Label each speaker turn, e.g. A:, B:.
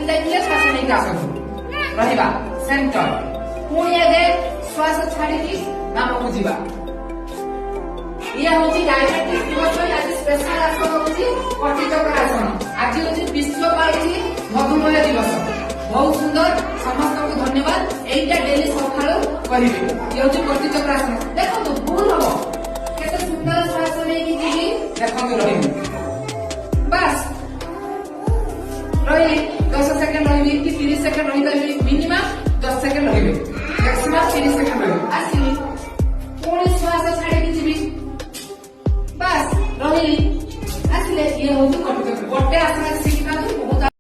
A: देखिए श्वास नहीं आसतु रहिबा सेंटर पुणी एगे श्वास छाड़ी की बामकु जीवा ये होची डायबिटीज दिवस आज स्पेशल आसन होची कटिचक्रासन आज होची विश्व पाइछि मधुमेह दिवस बहुत सुंदर समस्त को धन्यवाद एटा डेली सकाळो करिवे ये होची कटिचक्रासन देखो तो भूल हो केते सुंदर श्वास लेकी जीवी देखो तो रही बस रही 10 सेकंड रही कि 30 सेकंड रही तभी मिनिमम 10 सेकंड रही मैक्सिमम 30 सेकंड रही आसी पुणी श्वास छाड़ी की जीवी बस रही आसिले ये होची कटिचक्र गोटे आसन